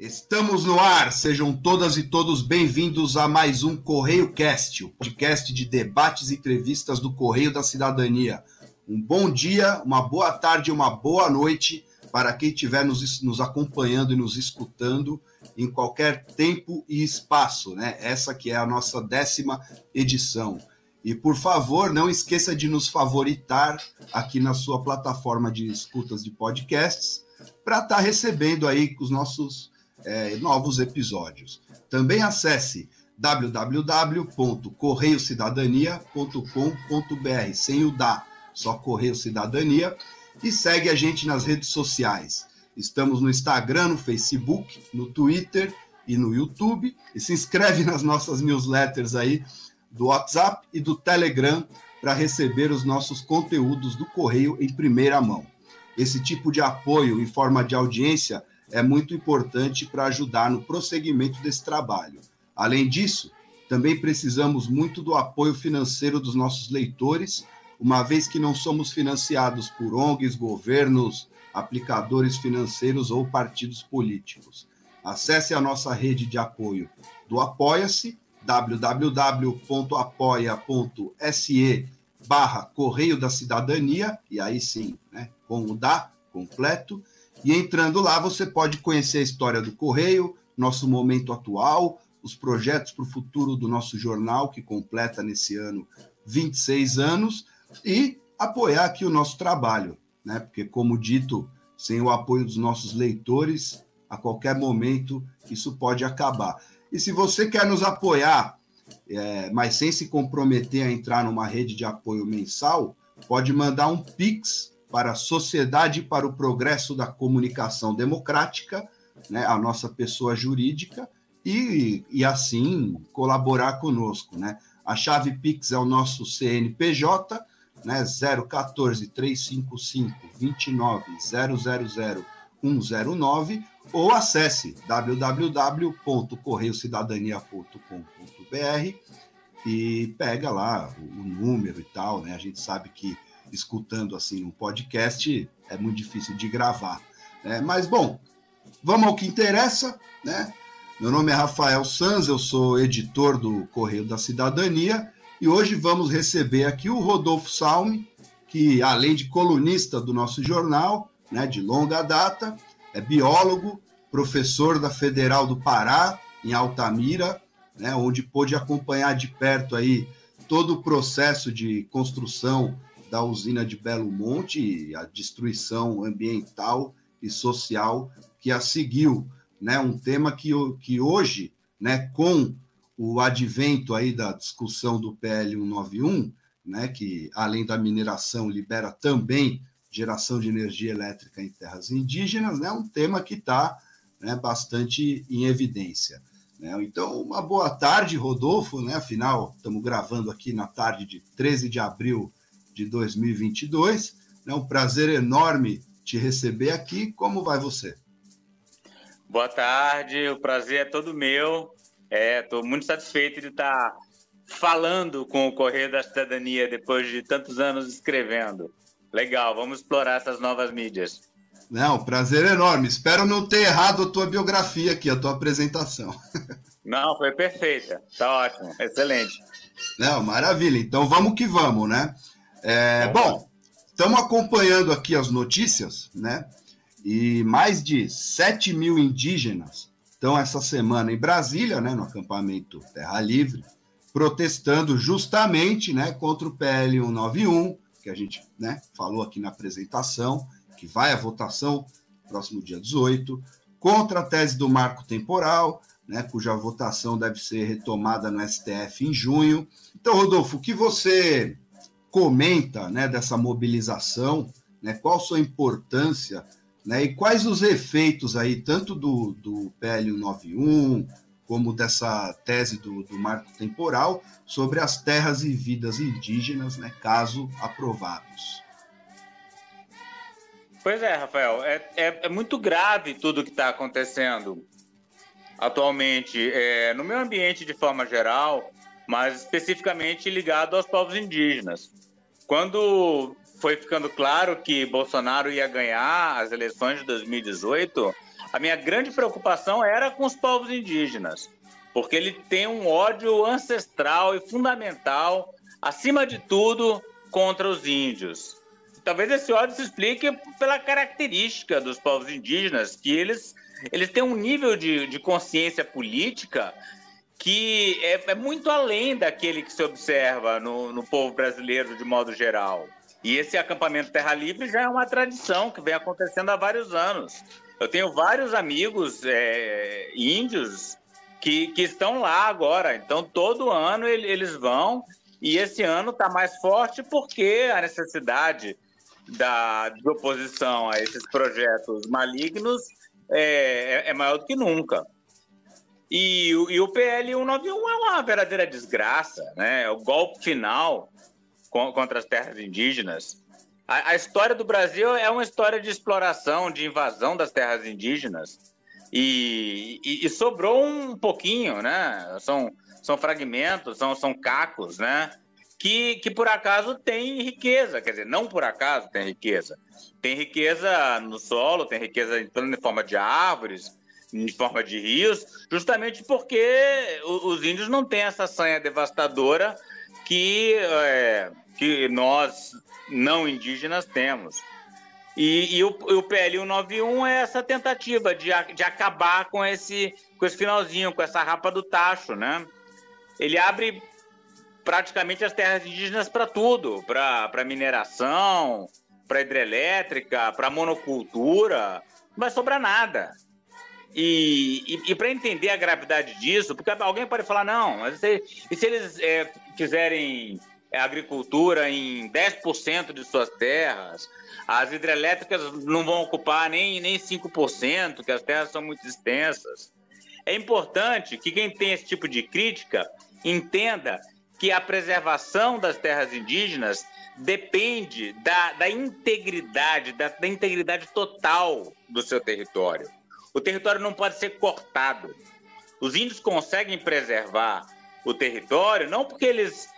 Estamos no ar, sejam todas e todos bem-vindos a mais um Correio Cast, o podcast de debates e entrevistas do Correio da Cidadania. Um bom dia, uma boa tarde e uma boa noite para quem estiver nos acompanhando e nos escutando em qualquer tempo e espaço, né? Essa que é a nossa 10ª edição. E, por favor, não esqueça de nos favoritar aqui na sua plataforma de escutas de podcasts para estar recebendo aí os nossos novos episódios. Também acesse www.correiocidadania.com.br, sem o da, só Correio Cidadania, e segue a gente nas redes sociais. Estamos no Instagram, no Facebook, no Twitter e no YouTube, e se inscreve nas nossas newsletters aí do WhatsApp e do Telegram para receber os nossos conteúdos do Correio em primeira mão. Esse tipo de apoio em forma de audiência é muito importante para ajudar no prosseguimento desse trabalho. Além disso, também precisamos muito do apoio financeiro dos nossos leitores, uma vez que não somos financiados por ONGs, governos, aplicadores financeiros ou partidos políticos. Acesse a nossa rede de apoio do Apoia-se, www.apoia.se/Correio da Cidadania, e aí sim, né, com o da completo. E entrando lá, você pode conhecer a história do Correio, nosso momento atual, os projetos para o futuro do nosso jornal, que completa nesse ano 26 anos, e apoiar aqui o nosso trabalho, né? Porque, como dito, sem o apoio dos nossos leitores, a qualquer momento isso pode acabar. E se você quer nos apoiar, mas sem se comprometer a entrar numa rede de apoio mensal, pode mandar um Pix para a Sociedade para o Progresso da Comunicação Democrática, né, a nossa pessoa jurídica, e assim colaborar conosco, né? A chave Pix é o nosso CNPJ, né, 014-3552900109, ou acesse www.correiocidadania.com.br e pega lá o número e tal, né? A gente sabe que escutando assim um podcast é muito difícil de gravar, né? Mas, bom, vamos ao que interessa, né? Meu nome é Rafael Sanz, eu sou editor do Correio da Cidadania, e hoje vamos receber aqui o Rodolfo Salmi, que, além de colunista do nosso jornal, né, de longa data, é biólogo, professor da Federal do Pará, em Altamira, né, onde pôde acompanhar de perto aí todo o processo de construção da usina de Belo Monte e a destruição ambiental e social que a seguiu, né? Um tema que hoje, né, com o advento aí da discussão do PL 191, né, que além da mineração libera também geração de energia elétrica em terras indígenas, né, um tema que está, né, bastante em evidência, né? Então, uma boa tarde, Rodolfo, né? Afinal, estamos gravando aqui na tarde de 13 de abril de 2022, é um prazer enorme te receber aqui. Como vai você? Boa tarde, o prazer é todo meu. Estou muito satisfeito de estar falando com o Correio da Cidadania depois de tantos anos escrevendo. Legal, vamos explorar essas novas mídias. Não, prazer enorme. Espero não ter errado a tua biografia aqui, a tua apresentação. Não, foi perfeita. Tá ótimo, excelente. Não, maravilha. Então vamos que vamos, né? Bom, estamos acompanhando aqui as notícias, né? E mais de 7 mil indígenas estão essa semana em Brasília, né, no acampamento Terra Livre, protestando justamente, né, contra o PL 191, que a gente, né, falou aqui na apresentação, que vai à votação próximo dia 18, contra a tese do marco temporal, né, cuja votação deve ser retomada no STF em junho. Então, Rodolfo, o que você comenta, né, dessa mobilização, né, qual a sua importância, né, e quais os efeitos aí, tanto do PL 191, como dessa tese do marco temporal, sobre as terras e vidas indígenas, né, caso aprovados? Pois é, Rafael, é muito grave tudo o que está acontecendo atualmente no meio ambiente de forma geral, mas especificamente ligado aos povos indígenas. Quando foi ficando claro que Bolsonaro ia ganhar as eleições de 2018, A minha grande preocupação era com os povos indígenas, porque ele tem um ódio ancestral e fundamental, acima de tudo, contra os índios. Talvez esse ódio se explique pela característica dos povos indígenas, que eles têm um nível de consciência política que é muito além daquele que se observa no povo brasileiro de modo geral. E esse acampamento Terra Livre já é uma tradição que vem acontecendo há vários anos. Eu tenho vários amigos índios que estão lá agora. Então, todo ano eles vão, e esse ano está mais forte porque a necessidade de oposição a esses projetos malignos é maior do que nunca. E o PL 191 é uma verdadeira desgraça, né? É o golpe final contra as terras indígenas. A história do Brasil é uma história de exploração, de invasão das terras indígenas. E sobrou um pouquinho, né? São fragmentos, são cacos, né? Que por acaso tem riqueza, quer dizer, não por acaso tem riqueza. Tem riqueza no solo, tem riqueza em forma de árvores, em forma de rios, justamente porque os índios não têm essa sanha devastadora que nós, não indígenas, temos. E o PL 191 é essa tentativa de acabar com esse finalzinho, com essa rapa do tacho, né? Ele abre praticamente as terras indígenas para tudo, para mineração, para hidrelétrica, para monocultura, não vai sobrar nada. E para entender a gravidade disso, porque alguém pode falar, não, mas e se eles fizerem agricultura em 10% de suas terras, as hidrelétricas não vão ocupar nem 5%, que as terras são muito extensas. É importante que quem tem esse tipo de crítica entenda que a preservação das terras indígenas depende da integridade, da integridade total do seu território. O território não pode ser cortado. Os índios conseguem preservar o território não porque eles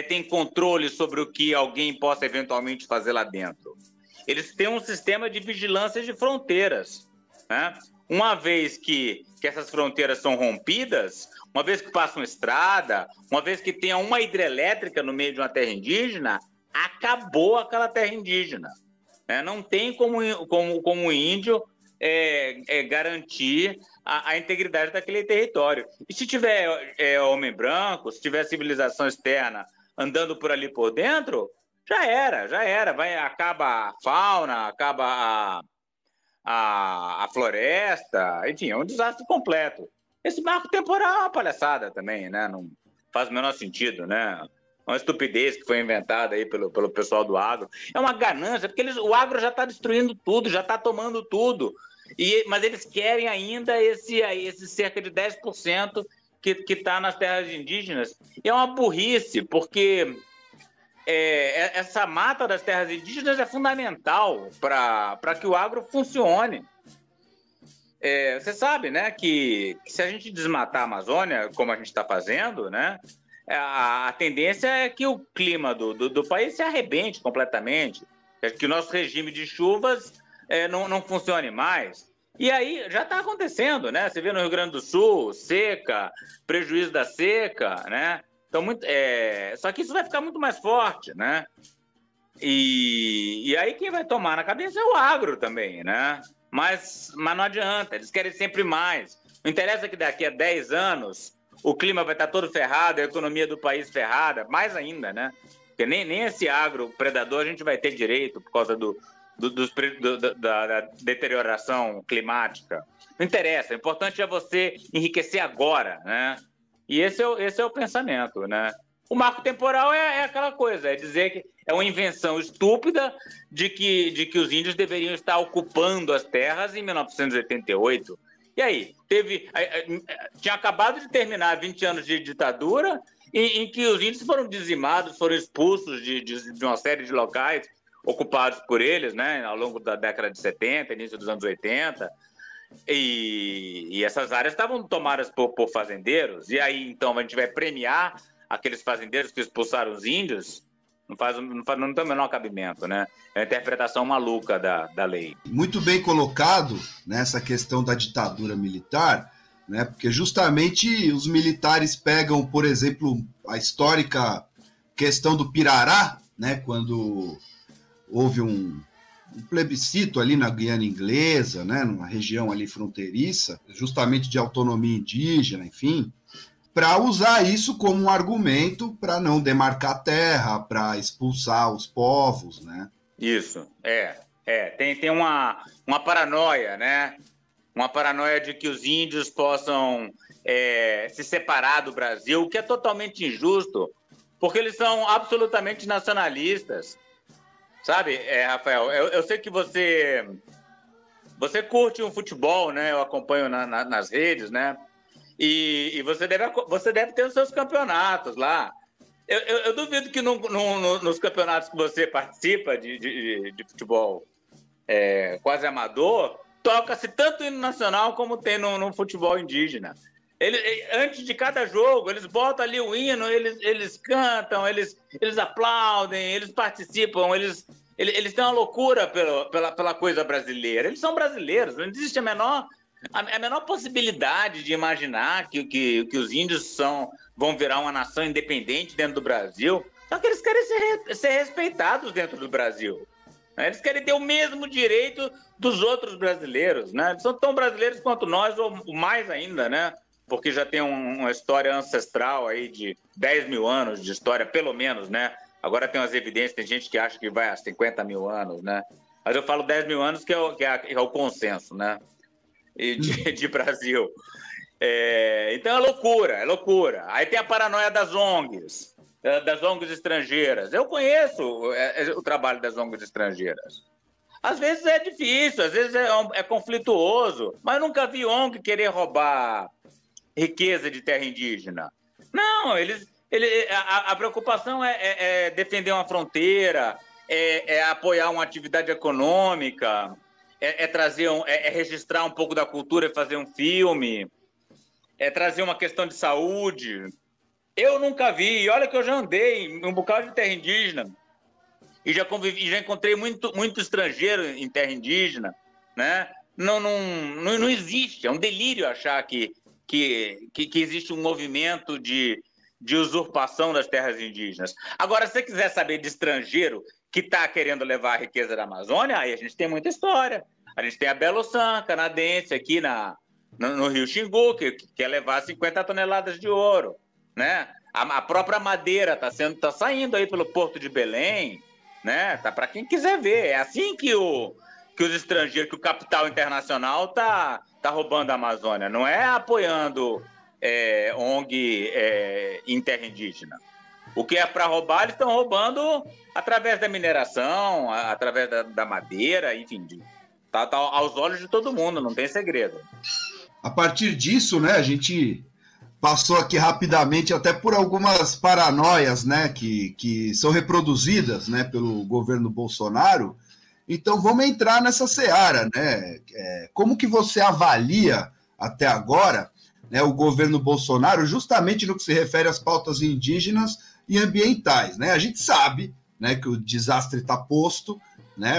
têm controle sobre o que alguém possa eventualmente fazer lá dentro. Eles têm um sistema de vigilância de fronteiras, né? Uma vez que essas fronteiras são rompidas, uma vez que passa uma estrada, uma vez que tenha uma hidrelétrica no meio de uma terra indígena, acabou aquela terra indígena, né? Não tem como o índio garantir a integridade daquele território. E se tiver homem branco, se tiver civilização externa andando por ali por dentro, já era. Acaba a fauna, acaba a floresta, enfim, é um desastre completo. Esse marco temporal é uma palhaçada também, né? Não faz o menor sentido, né? Uma estupidez que foi inventada aí pelo pessoal do agro. É uma ganância, porque o agro já está destruindo tudo, já está tomando tudo. Mas eles querem ainda esse cerca de 10% que está nas terras indígenas. E é uma burrice, porque essa mata das terras indígenas é fundamental para que o agro funcione. Você sabe, né, que se a gente desmatar a Amazônia, como a gente está fazendo, né, a tendência é que o clima do país se arrebente completamente, que o nosso regime de chuvas não funcione mais. E aí já está acontecendo, né? Você vê no Rio Grande do Sul, seca, prejuízo da seca, né? Então, só que isso vai ficar muito mais forte, né? E aí quem vai tomar na cabeça é o agro também, né? Mas não adianta, eles querem sempre mais. Não interessa que daqui a 10 anos o clima vai estar todo ferrado, a economia do país ferrada, mais ainda, né? Porque nem esse agro predador a gente vai ter direito por causa da deterioração climática. Não interessa, o importante é você enriquecer agora, né? E esse é o pensamento, né? O marco temporal é aquela coisa, é dizer que é uma invenção estúpida de que os índios deveriam estar ocupando as terras em 1988. E aí? Tinha acabado de terminar 20 anos de ditadura, em que os índios foram dizimados, foram expulsos de uma série de locais ocupados por eles, né, ao longo da década de 70, início dos anos 80. E essas áreas estavam tomadas por fazendeiros. E aí, então, a gente vai premiar aqueles fazendeiros que expulsaram os índios? Não tem o menor cabimento, né? É a interpretação maluca da lei. Muito bem colocado nessa questão da ditadura militar, né? Porque justamente os militares pegam, por exemplo, a histórica questão do Pirará, né? Quando houve um plebiscito ali na Guiana Inglesa, né? Numa região ali fronteiriça, justamente de autonomia indígena, enfim, para usar isso como um argumento para não demarcar terra, para expulsar os povos, né? Isso, tem uma paranoia, né? Uma paranoia de que os índios possam se separar do Brasil, o que é totalmente injusto, porque eles são absolutamente nacionalistas, sabe, Rafael? Eu sei que você curte um futebol, né? Eu acompanho nas redes, né? E você deve ter os seus campeonatos lá. Eu duvido que nos campeonatos que você participa de futebol quase amador, toca-se tanto hino nacional como tem no futebol indígena. Antes de cada jogo, eles botam ali o hino, eles cantam, eles aplaudem, eles participam, eles têm uma loucura pela coisa brasileira. Eles são brasileiros, não existe a menor possibilidade de imaginar que os índios vão virar uma nação independente dentro do Brasil. Só que eles querem ser respeitados dentro do Brasil. Né? Eles querem ter o mesmo direito dos outros brasileiros. Né? Eles são tão brasileiros quanto nós, ou mais ainda, né? Porque já tem uma história ancestral aí de 10 mil anos de história, pelo menos, né? Agora tem umas evidências, tem gente que acha que vai a 50 mil anos, né? Mas eu falo 10 mil anos que é o consenso, né? De Brasil. Então é loucura. Aí tem a paranoia das ONGs estrangeiras. Eu conheço o trabalho das ONGs estrangeiras. Às vezes é difícil, às vezes é conflituoso, mas eu nunca vi ONG querer roubar riqueza de terra indígena. Não, a preocupação é defender uma fronteira, apoiar uma atividade econômica, registrar um pouco da cultura e fazer um filme, trazer uma questão de saúde. Eu nunca vi, olha que eu já andei em um bocado de terra indígena e já encontrei muito estrangeiro em terra indígena, né? Não existe, é um delírio achar que existe um movimento de usurpação das terras indígenas. Agora, se você quiser saber de estrangeiro que está querendo levar a riqueza da Amazônia, aí a gente tem muita história. A gente tem a Belo San, canadense, aqui no Rio Xingu, que quer levar 50 toneladas de ouro, né? A própria madeira está saindo aí pelo Porto de Belém, né? Tá para quem quiser ver. É assim que os estrangeiros, que o capital internacional tá roubando a Amazônia. Não é apoiando ONG em terra indígena. O que é para roubar, eles estão roubando através da mineração, através da madeira, enfim, tá aos olhos de todo mundo, não tem segredo. A partir disso, né, a gente passou aqui rapidamente até por algumas paranoias, né, que são reproduzidas, né, pelo governo Bolsonaro. Então vamos entrar nessa seara, né? Como que você avalia até agora, né, o governo Bolsonaro, justamente no que se refere às pautas indígenas e ambientais, né? A gente sabe, né, que o desastre está posto, né?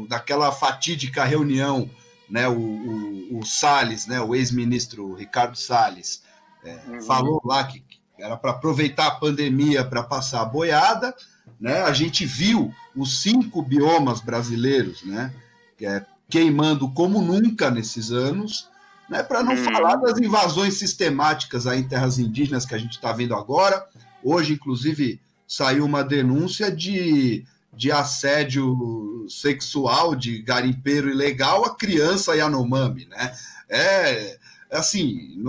Daquela fatídica reunião, né? O Salles, né? O ex-ministro Ricardo Salles falou lá que era para aproveitar a pandemia para passar a boiada, né? A gente viu os 5 biomas brasileiros, né? Queimando como nunca nesses anos, né? Para não falar das invasões sistemáticas aí em terras indígenas que a gente está vendo agora. Hoje, inclusive, saiu uma denúncia de assédio sexual de garimpeiro ilegal a criança Yanomami, né? Assim,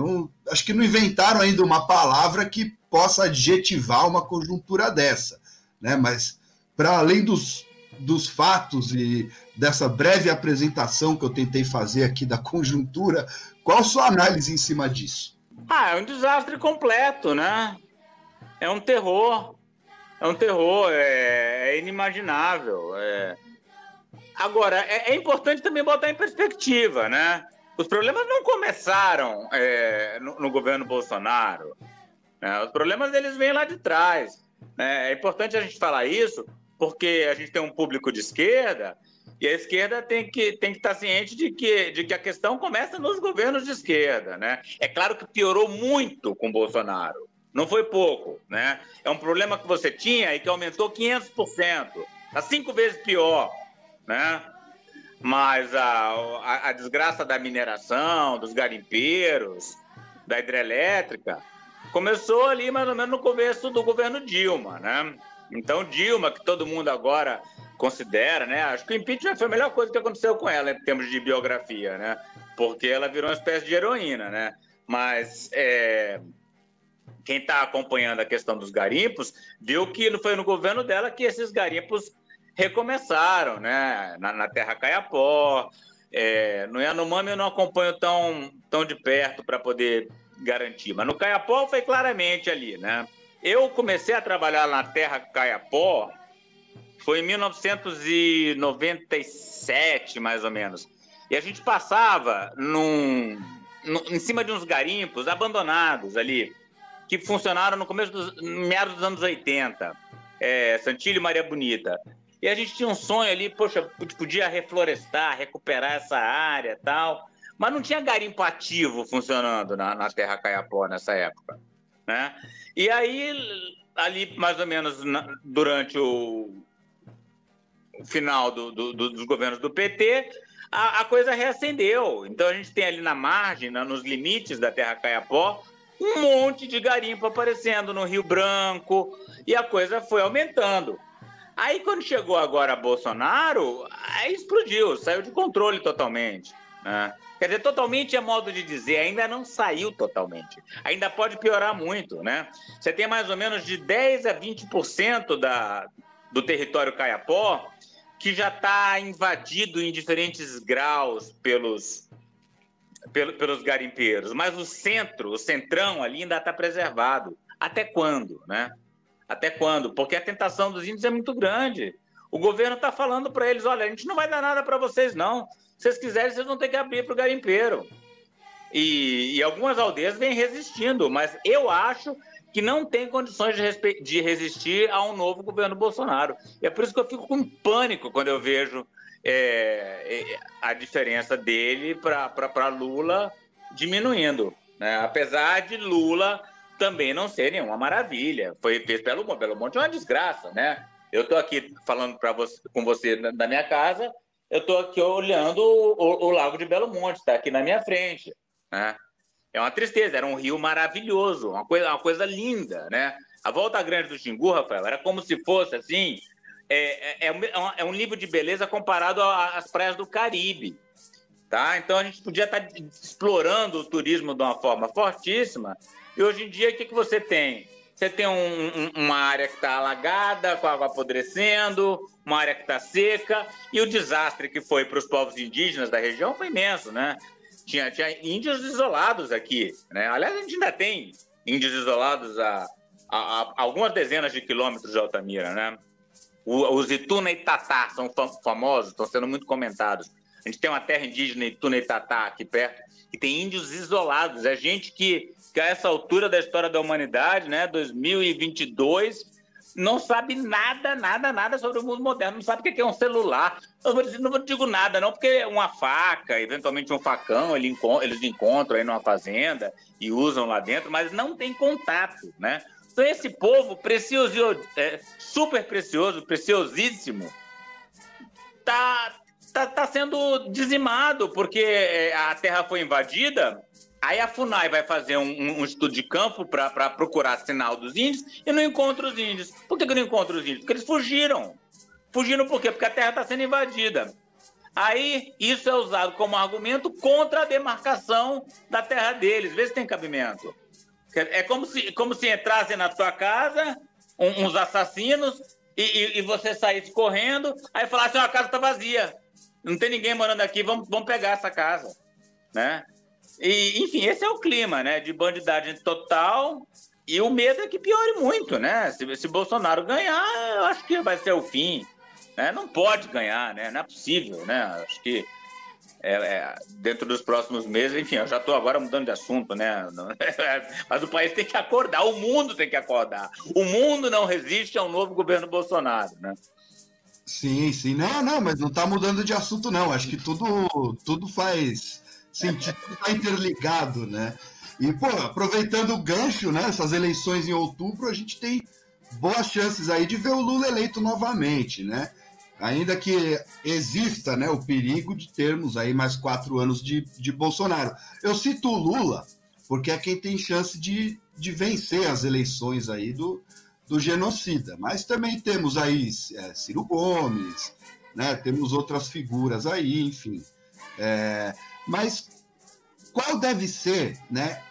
acho que não inventaram ainda uma palavra que possa adjetivar uma conjuntura dessa, né? Mas, para além dos fatos e dessa breve apresentação que eu tentei fazer aqui da conjuntura, qual a sua análise em cima disso? É um desastre completo, né? É um terror, é inimaginável. Agora, é importante também botar em perspectiva, né? Os problemas não começaram no governo Bolsonaro, né? Os problemas eles vêm lá de trás. É importante a gente falar isso, porque a gente tem um público de esquerda, e a esquerda tem que estar ciente de que a questão começa nos governos de esquerda, né? É claro que piorou muito com Bolsonaro, não foi pouco, né? É um problema que você tinha e que aumentou 500%, está 5 vezes pior, né? Mas a desgraça da mineração, dos garimpeiros, da hidrelétrica, começou ali mais ou menos no começo do governo Dilma, né? Então, Dilma, que todo mundo agora considera, né? Acho que o impeachment foi a melhor coisa que aconteceu com ela em termos de biografia, né? Porque ela virou uma espécie de heroína, né? Mas quem está acompanhando a questão dos garimpos viu que foi no governo dela que esses garimpos recomeçaram, né? Na Terra Caiapó. No Yanomami eu não acompanho tão de perto para poder garantir, mas no Caiapó foi claramente ali, né? Eu comecei a trabalhar na Terra Caiapó foi em 1997, mais ou menos. E a gente passava em cima de uns garimpos abandonados ali, que funcionaram no começo meados dos anos 80, Santilho e Maria Bonita. E a gente tinha um sonho ali, poxa, podia reflorestar, recuperar essa área e tal, mas não tinha garimpo ativo funcionando na Terra Caiapó nessa época, né? E aí, ali mais ou menos durante o final dos governos do PT, a coisa reacendeu. Então a gente tem ali na margem, nos limites da Terra Caiapó, um monte de garimpo aparecendo no Rio Branco, e a coisa foi aumentando. Aí quando chegou agora Bolsonaro, aí explodiu, saiu de controle totalmente, né? Quer dizer, totalmente é modo de dizer, ainda não saiu totalmente. Ainda pode piorar muito, né? Você tem mais ou menos de 10% a 20% do território Caiapó que já está invadido em diferentes graus pelos garimpeiros. Mas o centrão ali ainda está preservado. Até quando, né? Até quando? Porque a tentação dos índios é muito grande. O governo está falando para eles, olha, a gente não vai dar nada para vocês, não. Se vocês quiserem, vocês vão ter que abrir para o garimpeiro. E algumas aldeias vêm resistindo, mas eu acho que não tem condições de resistir a um novo governo Bolsonaro. E é por isso que eu fico com pânico quando eu vejo a diferença dele para Lula diminuindo, né? Apesar de Lula também não ser nenhuma maravilha. Fez Belo Monte é uma desgraça, né? Eu estou aqui falando com você da minha casa, eu estou aqui olhando o Lago de Belo Monte, está aqui na minha frente, né? É uma tristeza, era um rio maravilhoso, uma coisa linda, né? A Volta Grande do Xingu, Rafael, era como se fosse assim, é um nível de beleza comparado às praias do Caribe, tá? Então a gente podia estar explorando o turismo de uma forma fortíssima. E hoje em dia, o que você tem? Você tem uma área que está alagada, com a água apodrecendo, uma área que está seca, e o desastre que foi para os povos indígenas da região foi imenso, né? Tinha índios isolados aqui, né? Aliás, a gente ainda tem índios isolados a algumas dezenas de quilômetros de Altamira, né? Os Ituna e Tatá são famosos, estão sendo muito comentados. A gente tem uma terra indígena, Ituna e Tatá, aqui perto, que tem índios isolados. É gente que a essa altura da história da humanidade, né, 2022, não sabe nada sobre o mundo moderno, não sabe o que é um celular. Eu não digo nada, não, porque uma faca, eventualmente um facão, eles encontram aí numa fazenda e usam lá dentro, mas não tem contato, né? Então esse povo super precioso, preciosíssimo, tá sendo dizimado, porque a terra foi invadida. Aí a FUNAI vai fazer um estudo de campo para procurar sinal dos índios e não encontra os índios. Por que não encontra os índios? Porque eles fugiram. Fugiram por quê? Porque a terra está sendo invadida. Aí isso é usado como argumento contra a demarcação da terra deles. Vê se tem cabimento. É como se entrassem na tua casa uns assassinos e você saísse correndo, aí falasse, a casa está vazia. Não tem ninguém morando aqui, vamos pegar essa casa, né? E, enfim, esse é o clima, né? De bandidagem total, e o medo é que piore muito, né? Se Bolsonaro ganhar, eu acho que vai ser o fim, né? Não pode ganhar, né? Não é possível, né? Acho que dentro dos próximos meses. Enfim, eu já estou agora mudando de assunto, né? Mas o país tem que acordar, o mundo tem que acordar. O mundo não resiste ao novo governo Bolsonaro, né? Sim, sim. Não, mas não está mudando de assunto, não. Acho que tudo faz sentido, tudo está interligado, né? E, pô, aproveitando o gancho, né? Essas eleições em outubro, a gente tem boas chances aí de ver o Lula eleito novamente, né? Ainda que exista, né, o perigo de termos aí mais 4 anos de Bolsonaro. Eu cito o Lula porque é quem tem chance de vencer as eleições aí do genocida. Mas também temos aí Ciro Gomes, né, temos outras figuras aí, enfim. Mas qual deve ser, né,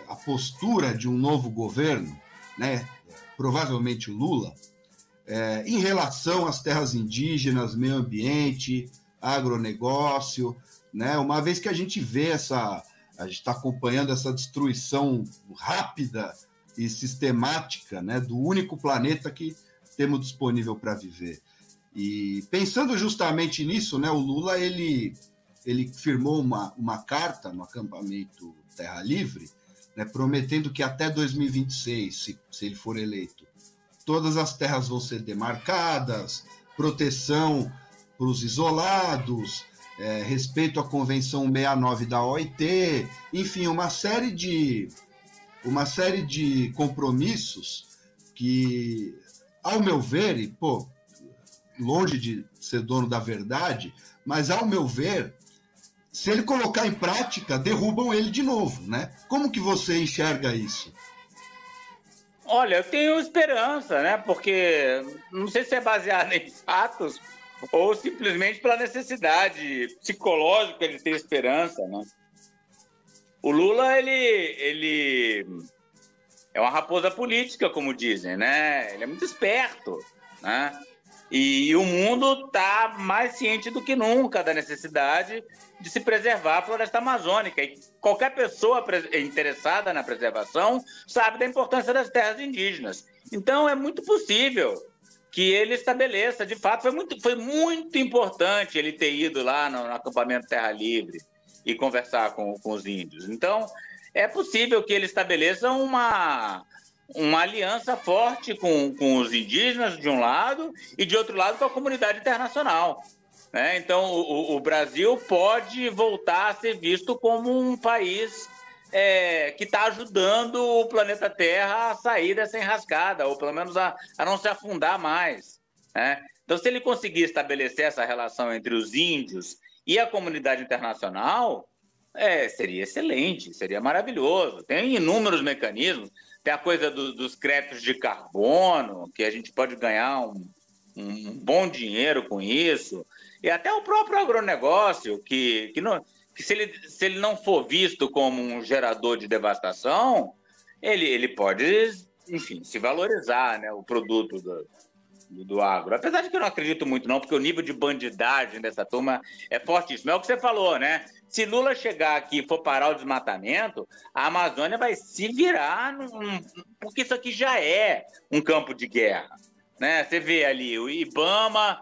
a postura de um novo governo, né, provavelmente o Lula, em relação às terras indígenas, meio ambiente, agronegócio, né? Uma vez que a gente vê a gente está acompanhando essa destruição rápida e sistemática, né, do único planeta que temos disponível para viver. E pensando justamente nisso, né, o Lula ele firmou uma carta no acampamento Terra Livre, né, prometendo que até 2026, se ele for eleito, todas as terras vão ser demarcadas, proteção para os isolados, respeito à Convenção 69 da OIT, enfim, uma série de compromissos que, ao meu ver, e, pô, longe de ser dono da verdade, mas, ao meu ver, se ele colocar em prática, derrubam ele de novo, né? Como que você enxerga isso? Olha, eu tenho esperança, né? Porque não sei se é baseado em fatos ou simplesmente pela necessidade psicológica de ter esperança, né? O Lula, ele é uma raposa política, como dizem, né? Ele é muito esperto, né? E o mundo está mais ciente do que nunca da necessidade de se preservar a floresta amazônica. E qualquer pessoa interessada na preservação sabe da importância das terras indígenas. Então, é muito possível que ele estabeleça. De fato, foi muito importante ele ter ido lá no acampamento Terra Livre e conversar com os índios. Então, é possível que ele estabeleça uma aliança forte com os indígenas, de um lado, e de outro lado com a comunidade internacional. Né? Então, o Brasil pode voltar a ser visto como um país que está ajudando o planeta Terra a sair dessa enrascada, ou pelo menos a não se afundar mais. Né? Então, se ele conseguir estabelecer essa relação entre os índios e a comunidade internacional, seria excelente, seria maravilhoso. Tem inúmeros mecanismos. Tem a coisa dos créditos de carbono, que a gente pode ganhar um bom dinheiro com isso. E até o próprio agronegócio, que se ele não for visto como um gerador de devastação, ele pode, enfim, se valorizar, né, o produto do agro. Apesar de que eu não acredito muito, não, porque o nível de bandidagem dessa turma é fortíssimo. É o que você falou, né? Se Lula chegar aqui e for parar o desmatamento, a Amazônia vai se virar, porque isso aqui já é um campo de guerra. Né? Você vê ali o IBAMA,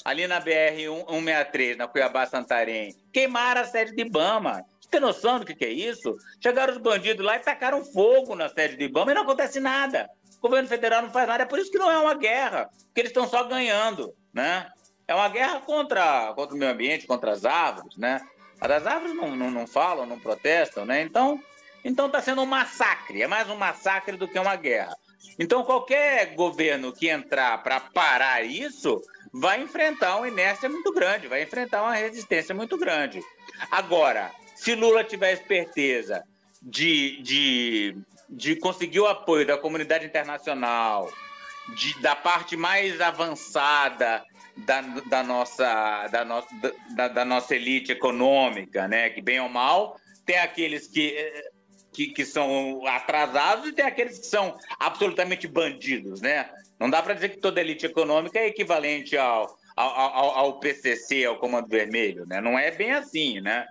ali na BR-163, na Cuiabá-Santarém, queimaram a sede do IBAMA. Você tem noção do que é isso? Chegaram os bandidos lá e tacaram fogo na sede do IBAMA e não acontece nada. O governo federal não faz nada, é por isso que não é uma guerra, porque eles estão só ganhando. Né? É uma guerra contra o meio ambiente, contra as árvores, né? Mas as árvores não falam, não protestam, né? Então está sendo um massacre, é mais um massacre do que uma guerra. Então, qualquer governo que entrar para parar isso vai enfrentar uma inércia muito grande, vai enfrentar uma resistência muito grande. Agora, se Lula tiver esperteza de conseguir o apoio da comunidade internacional, da parte mais avançada da nossa elite econômica, né? Que, bem ou mal, tem aqueles que são atrasados e tem aqueles que são absolutamente bandidos, né? Não dá para dizer que toda elite econômica é equivalente ao PCC, ao Comando Vermelho, né? Não é bem assim, né?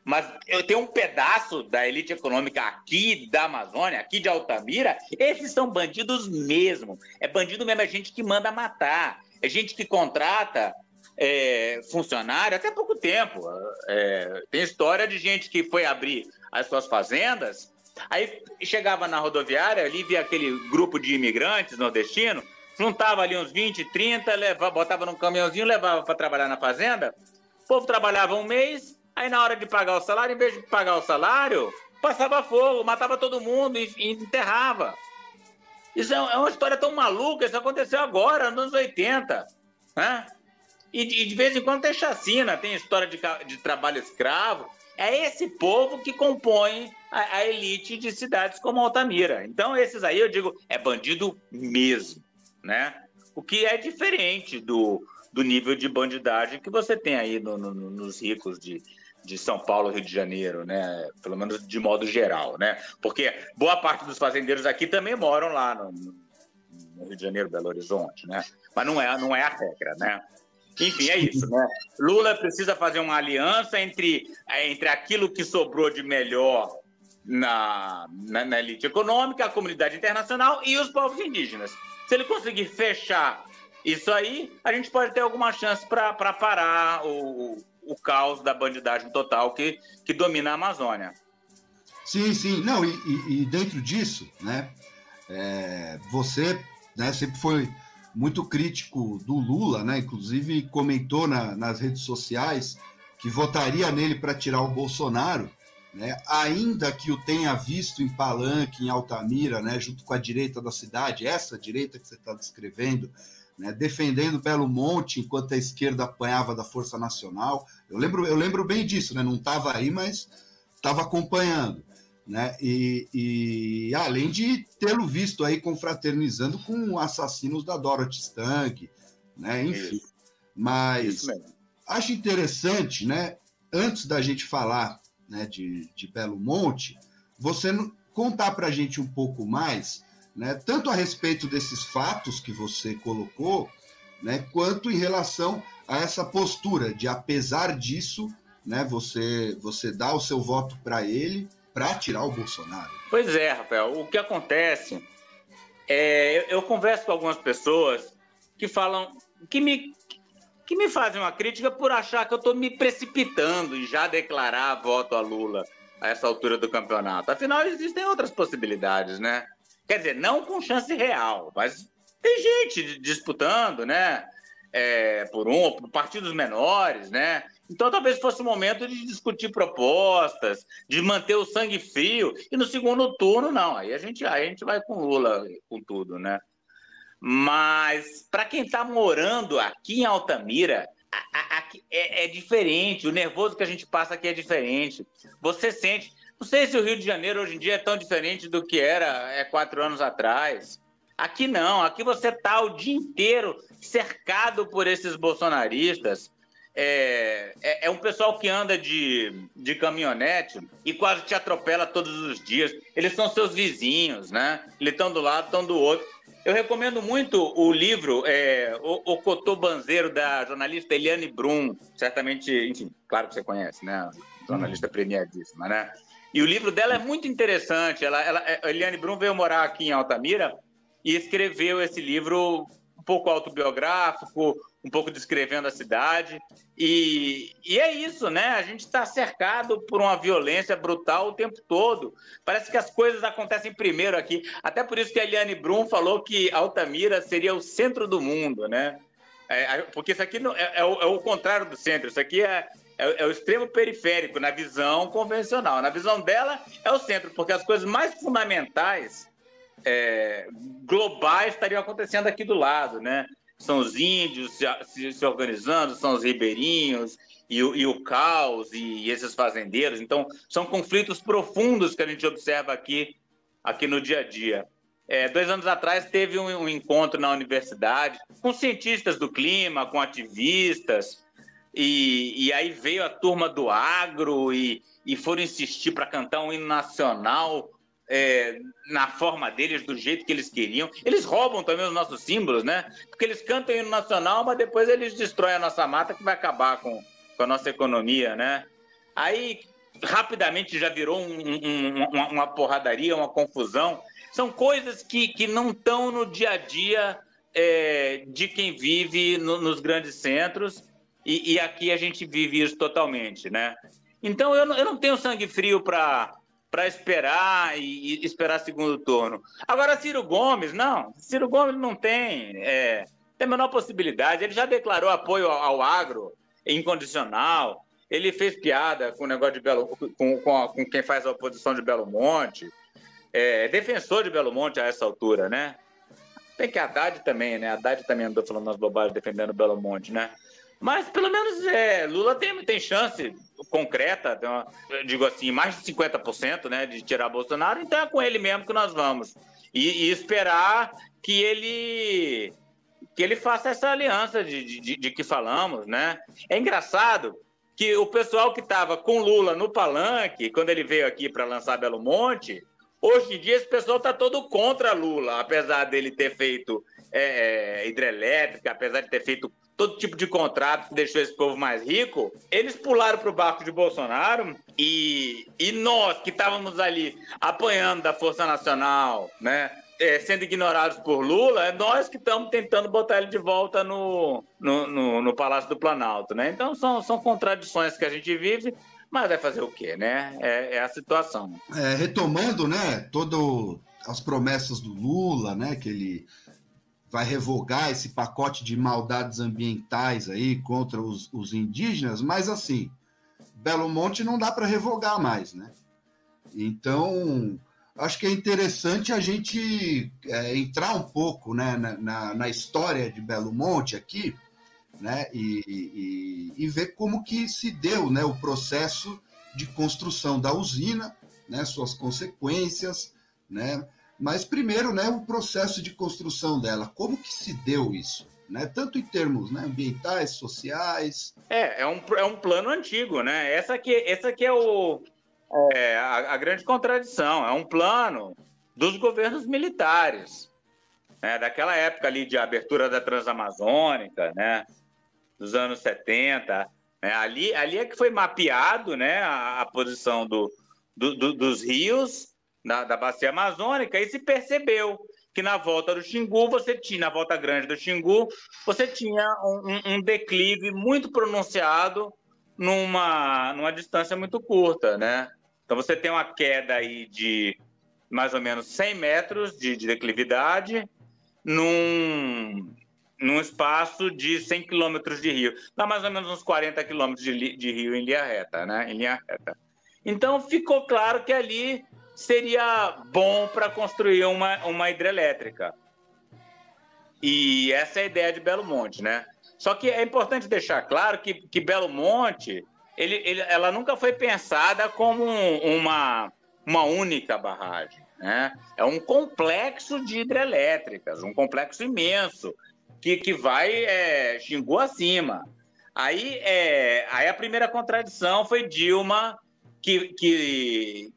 Mas eu tenho um pedaço da elite econômica aqui da Amazônia, aqui de Altamira, esses são bandidos mesmo. É bandido mesmo, é gente que manda matar. É gente que contrata funcionário até pouco tempo. Tem história de gente que foi abrir as suas fazendas, aí chegava na rodoviária, ali via aquele grupo de imigrantes nordestinos, juntava ali uns 20, 30, botava num caminhãozinho, levava para trabalhar na fazenda. O povo trabalhava um mês, aí na hora de pagar o salário, em vez de pagar o salário, passava fogo, matava todo mundo e enterrava. Isso é uma história tão maluca, isso aconteceu agora, nos anos 80, né? E de vez em quando tem chacina, tem história de trabalho escravo. É esse povo que compõe a elite de cidades como Altamira. Então, esses aí, eu digo, é bandido mesmo, né? O que é diferente do nível de bandidagem que você tem aí nos ricos de São Paulo, Rio de Janeiro, né? Pelo menos de modo geral, né? Porque boa parte dos fazendeiros aqui também moram lá no Rio de Janeiro, Belo Horizonte, né? Mas não é a regra, né? Enfim, é isso, né? Lula precisa fazer uma aliança entre aquilo que sobrou de melhor na elite econômica, a comunidade internacional e os povos indígenas. Se ele conseguir fechar isso aí, a gente pode ter alguma chance para parar o caos da bandidagem total que domina a Amazônia. Sim, sim. Não, e dentro disso, né, você, né, sempre foi muito crítico do Lula, né, inclusive comentou nas redes sociais que votaria nele para tirar o Bolsonaro, né, ainda que o tenha visto em Palanque, em Altamira, né, junto com a direita da cidade, essa direita que você está descrevendo, né, defendendo Belo Monte enquanto a esquerda apanhava da Força Nacional. Eu lembro bem disso, né, não estava aí, mas estava acompanhando. Né? E além de tê-lo visto aí confraternizando com assassinos da Dorothy Stang, né? Enfim. Isso. Mas Isso mesmo. Acho interessante, né? Antes da gente falar, né, de Belo Monte, você contar para a gente um pouco mais, né? Tanto a respeito desses fatos que você colocou, né? Quanto em relação a essa postura de, apesar disso, né? Você dá o seu voto para ele, para tirar o Bolsonaro. Pois é, Rafael. O que acontece eu converso com algumas pessoas que falam, que me fazem uma crítica por achar que eu estou me precipitando em já declarar voto a Lula a essa altura do campeonato. Afinal, existem outras possibilidades, né? Quer dizer, não com chance real, mas tem gente disputando, né? Por partidos menores, né? Então, talvez fosse o momento de discutir propostas, de manter o sangue frio. E no segundo turno, não. Aí a gente vai com Lula, com tudo, né? Mas, para quem está morando aqui em Altamira, é diferente. O nervoso que a gente passa aqui é diferente. Você sente... Não sei se o Rio de Janeiro, hoje em dia, é tão diferente do que era 4 anos atrás. Aqui não. Aqui você está o dia inteiro cercado por esses bolsonaristas. É um pessoal que anda de caminhonete e quase te atropela todos os dias. Eles são seus vizinhos, né? Eles estão do lado, estão do outro. Eu recomendo muito o livro O Cotobanzeiro, da jornalista Eliane Brum. Certamente, enfim, claro que você conhece, né? Jornalista premiadíssima, né? E o livro dela é muito interessante. A Eliane Brum veio morar aqui em Altamira e escreveu esse livro um pouco autobiográfico, um pouco descrevendo a cidade. E é isso, né? A gente está cercado por uma violência brutal o tempo todo. Parece que as coisas acontecem primeiro aqui. Até por isso que a Eliane Brum falou que Altamira seria o centro do mundo, né? Porque isso aqui é o contrário do centro. Isso aqui é o extremo periférico, na visão convencional. Na visão dela, é o centro, porque as coisas mais fundamentais, globais, estariam acontecendo aqui do lado, né? São os índios se organizando, são os ribeirinhos e o caos e esses fazendeiros. Então, são conflitos profundos que a gente observa aqui no dia a dia. 2 anos atrás teve um encontro na universidade com cientistas do clima, com ativistas, e aí veio a turma do agro e foram insistir para cantar um hino nacional na forma deles, do jeito que eles queriam. Eles roubam também os nossos símbolos, né? Porque eles cantam o hino nacional, mas depois eles destroem a nossa mata, que vai acabar com a nossa economia, né? Aí, rapidamente, já virou uma porradaria, uma confusão. São coisas que não estão no dia a dia de quem vive nos grandes centros e aqui a gente vive isso totalmente, né? Então eu não tenho sangue frio para esperar e esperar segundo turno. Agora, Ciro Gomes não tem a menor possibilidade. Ele já declarou apoio ao agro incondicional. Ele fez piada com o negócio de com quem faz a oposição de Belo Monte. Defensor de Belo Monte a essa altura, né? Tem que a Haddad também, né? A Haddad também andou falando umas bobagens defendendo Belo Monte, né? Mas pelo menos Lula tem chance concreta, digo assim, mais de 50%, né, de tirar Bolsonaro, então é com ele mesmo que nós vamos. E esperar que ele faça essa aliança de que falamos, né? É engraçado que o pessoal que estava com Lula no palanque, quando ele veio aqui para lançar Belo Monte, hoje em dia esse pessoal está todo contra Lula, apesar dele ter feito hidrelétrica, apesar de ter feito todo tipo de contrato que deixou esse povo mais rico. Eles pularam para o barco de Bolsonaro e nós que estávamos ali apanhando da Força Nacional, né, sendo ignorados por Lula, é nós que estamos tentando botar ele de volta no Palácio do Planalto, né? Então são contradições que a gente vive, mas vai fazer o quê, né? É a situação. Retomando, né, todas as promessas do Lula, né, que ele vai revogar esse pacote de maldades ambientais aí contra os indígenas, mas assim, Belo Monte não dá para revogar mais, né? Então, acho que é interessante a gente entrar um pouco, né, na história de Belo Monte aqui, né, e ver como que se deu, né, o processo de construção da usina, né, suas consequências, né? Mas primeiro, né, o processo de construção dela, como que se deu isso, né? Tanto em termos, né, ambientais, sociais. É um plano antigo, né? Essa aqui é a grande contradição. É um plano dos governos militares, né? Daquela época ali de abertura da Transamazônica, né? Dos anos 70. Né? Ali é que foi mapeado, né, a posição dos rios da bacia amazônica, e se percebeu que na volta do Xingu, na volta grande do Xingu, você tinha um declive muito pronunciado numa distância muito curta, né? Então você tem uma queda aí de mais ou menos 100 metros de declividade num espaço de 100 quilômetros de rio. Dá mais ou menos uns 40 quilômetros de rio em linha reta, né? Em linha reta. Então ficou claro que ali seria bom para construir uma hidrelétrica. E essa é a ideia de Belo Monte, né? Só que é importante deixar claro que Belo Monte, ela nunca foi pensada como uma única barragem, né? É um complexo de hidrelétricas, um complexo imenso, que vai Xingu acima. Aí a primeira contradição foi Dilma, que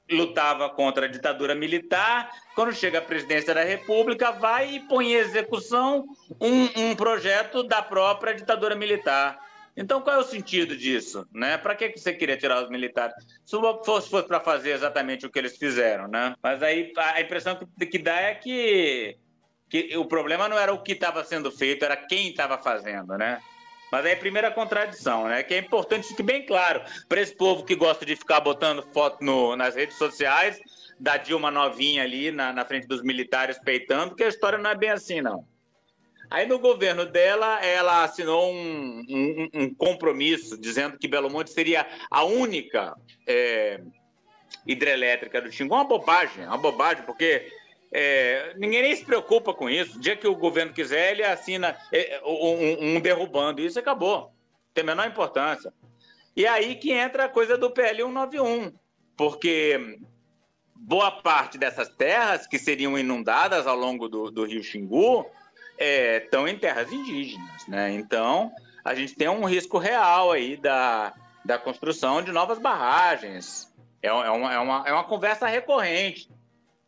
lutava contra a ditadura militar, quando chega à presidência da República, vai e põe em execução um projeto da própria ditadura militar. Então, qual é o sentido disso? Né? Para que você queria tirar os militares? Se fosse para fazer exatamente o que eles fizeram, né? Mas aí a impressão que dá é que o problema não era o que estava sendo feito, era quem estava fazendo, né? Mas aí a primeira contradição, né? Que é importante fique bem claro para esse povo que gosta de ficar botando foto nas redes sociais da Dilma novinha ali na frente dos militares peitando, que a história não é bem assim, não. Aí no governo dela, ela assinou um compromisso dizendo que Belo Monte seria a única hidrelétrica do Xingu. Uma bobagem, porque ninguém nem se preocupa com isso. O dia que o governo quiser, ele assina um derrubando. Isso acabou. Tem a menor importância. E aí que entra a coisa do PL 191, porque boa parte dessas terras que seriam inundadas ao longo do rio Xingu estão em terras indígenas, né? Então, a gente tem um risco real aí da construção de novas barragens. É uma conversa recorrente,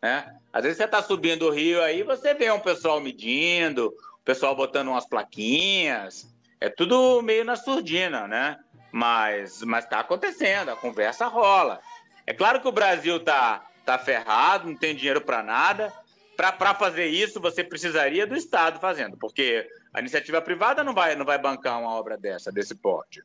né? Às vezes você está subindo o rio aí, você vê um pessoal medindo, o pessoal botando umas plaquinhas, é tudo meio na surdina, né? Mas está acontecendo, a conversa rola. É claro que o Brasil tá ferrado, não tem dinheiro para nada, para fazer isso, você precisaria do Estado fazendo, porque a iniciativa privada não vai bancar uma obra desse porte.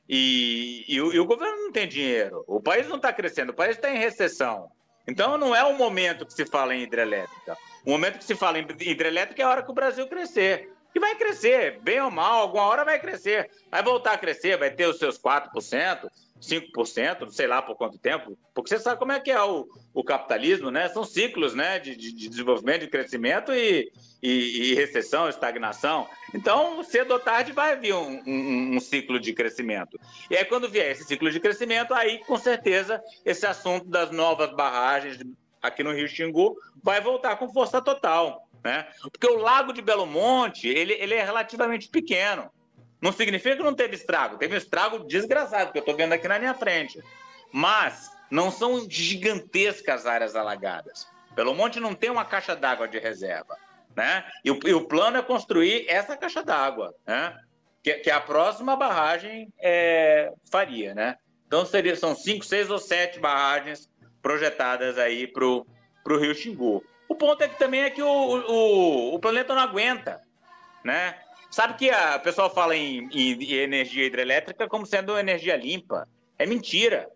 E o governo não tem dinheiro, o país não está crescendo, o país está em recessão. Então, não é o momento que se fala em hidrelétrica. O momento que se fala em hidrelétrica é a hora que o Brasil crescer. E vai crescer, bem ou mal, alguma hora vai crescer. Vai voltar a crescer, vai ter os seus 4%, 5%, não sei lá por quanto tempo, porque você sabe como é que é o capitalismo, né? São ciclos, né, de desenvolvimento, de crescimento e recessão, estagnação. Então, cedo ou tarde vai vir um ciclo de crescimento. E aí, quando vier esse ciclo de crescimento, aí, com certeza, esse assunto das novas barragens aqui no Rio Xingu vai voltar com força total, né? Porque o Lago de Belo Monte, ele é relativamente pequeno. Não significa que não teve estrago. Teve um estrago desgraçado, que eu estou vendo aqui na minha frente. Mas não são gigantescas áreas alagadas. Belo Monte não tem uma caixa d'água de reserva, né? E o plano é construir essa caixa d'água, né? Que a próxima barragem faria, né? Então são 5, 6 ou 7 barragens projetadas aí para o Rio Xingu. O ponto é que também é que o planeta não aguenta, né? Sabe que o pessoal fala em energia hidrelétrica como sendo energia limpa. É mentira,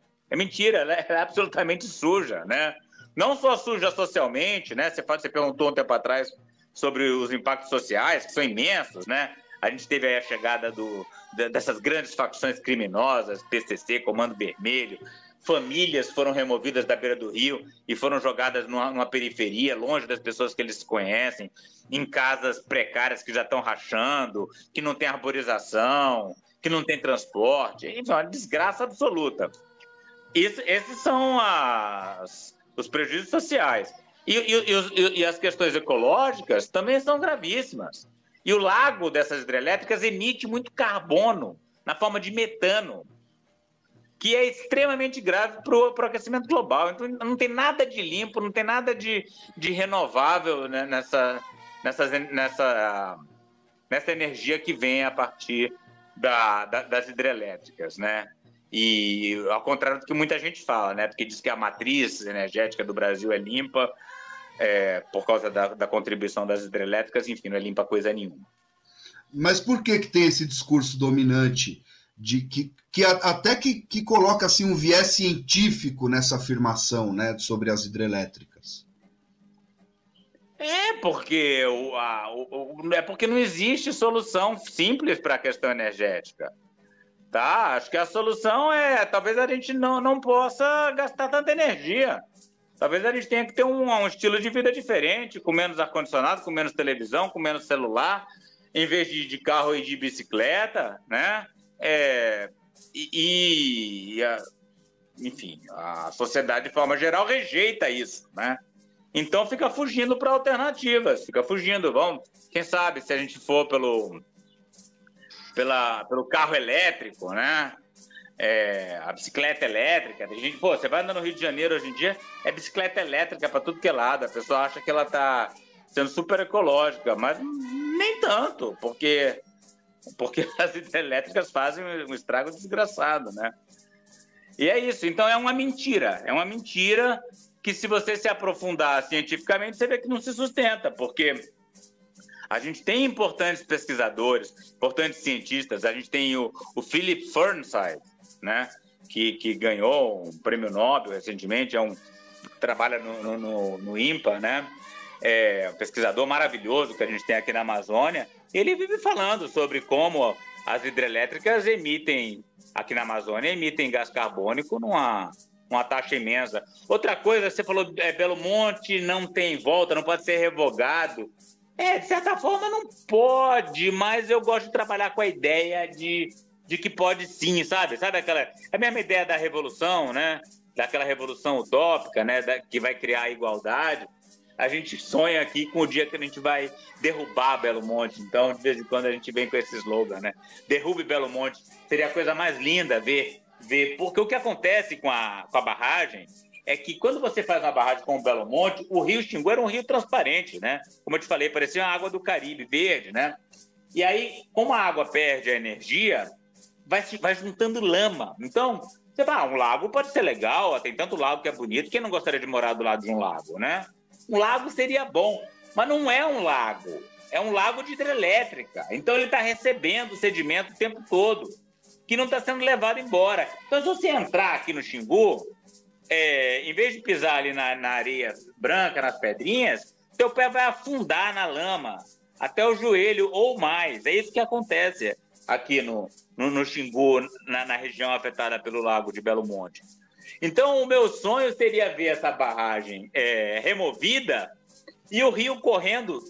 ela é absolutamente suja, né? Não só suja socialmente, né? Você perguntou um tempo atrás sobre os impactos sociais, que são imensos, né? A gente teve aí a chegada dessas grandes facções criminosas, PCC, Comando Vermelho. Famílias foram removidas da beira do rio e foram jogadas numa periferia, longe das pessoas que eles se conhecem, em casas precárias que já estão rachando, que não tem arborização, que não tem transporte. Enfim, uma desgraça absoluta. Esses são os prejuízos sociais. E as questões ecológicas também são gravíssimas. E o lago dessas hidrelétricas emite muito carbono na forma de metano, que é extremamente grave para o aquecimento global. Então, não tem nada de limpo, não tem nada de renovável, né, nessa energia que vem a partir das hidrelétricas, né? E ao contrário do que muita gente fala, né? Porque diz que a matriz energética do Brasil é limpa por causa da contribuição das hidrelétricas, enfim, não é limpa coisa nenhuma. Mas por que tem esse discurso dominante de que coloca assim um viés científico nessa afirmação, né, sobre as hidrelétricas? Porque não existe solução simples para a questão energética, tá? Acho que a solução talvez a gente não possa gastar tanta energia. Talvez a gente tenha que ter um estilo de vida diferente, com menos ar-condicionado, com menos televisão, com menos celular, em vez de carro e de bicicleta, né? Enfim, a sociedade, de forma geral, rejeita isso, né? Então fica fugindo para alternativas, quem sabe, se a gente for pelo carro elétrico, né? A bicicleta elétrica. Tem gente, você vai andar no Rio de Janeiro hoje em dia, é bicicleta elétrica para tudo que é lado. A pessoa acha que ela está sendo super ecológica, mas nem tanto, porque as hidrelétricas fazem um estrago desgraçado, né? E é isso. Então é uma mentira que, se você se aprofundar cientificamente, você vê que não se sustenta, porque a gente tem importantes pesquisadores, importantes cientistas. A gente tem o Philip Fernside, né, que ganhou um prêmio Nobel recentemente, trabalha no INPA, né, um pesquisador maravilhoso que a gente tem aqui na Amazônia. Ele vive falando sobre como as hidrelétricas aqui na Amazônia, emitem gás carbônico uma taxa imensa. Outra coisa, você falou, Belo Monte não tem volta, não pode ser revogado. De certa forma não pode, mas eu gosto de trabalhar com a ideia de que pode sim, sabe? A mesma ideia da revolução, né? Daquela revolução utópica, né? Que vai criar a igualdade. A gente sonha aqui com o dia que a gente vai derrubar Belo Monte. Então, de vez em quando, a gente vem com esse slogan, né? Derrube Belo Monte. Seria a coisa mais linda ver. Porque o que acontece com a barragem é que, quando você faz uma barragem com o Belo Monte, o Rio Xingu era um rio transparente, né? Como eu te falei, parecia uma água do Caribe, verde, né? E aí, como a água perde a energia, vai juntando lama. Então, você fala, um lago pode ser legal, tem tanto lago que é bonito, quem não gostaria de morar do lado de um lago, né? Um lago seria bom, mas não é um lago. É um lago de hidrelétrica. Então ele está recebendo sedimento o tempo todo, que não está sendo levado embora. Então, se você entrar aqui no Xingu, em vez de pisar ali na areia branca, nas pedrinhas, seu pé vai afundar na lama até o joelho ou mais. É isso que acontece aqui no Xingu, na região afetada pelo Lago de Belo Monte. Então, o meu sonho seria ver essa barragem removida e o rio correndo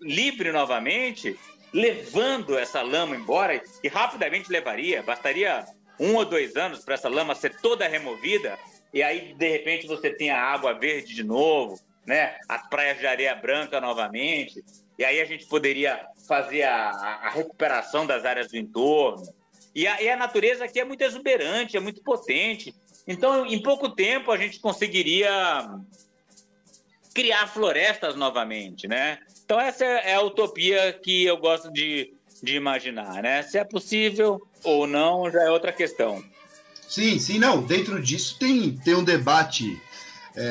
livre novamente, levando essa lama embora, e rapidamente levaria. Bastaria 1 ou 2 anos para essa lama ser toda removida, e aí, de repente, você tem a água verde de novo, né? As praias de areia branca novamente, e aí a gente poderia fazer a recuperação das áreas do entorno. E a natureza aqui é muito exuberante, é muito potente. Então, em pouco tempo, a gente conseguiria criar florestas novamente, né? Então, essa é a utopia que eu gosto de imaginar, né? Se é possível ou não, já é outra questão. Sim, não. Dentro disso tem um debate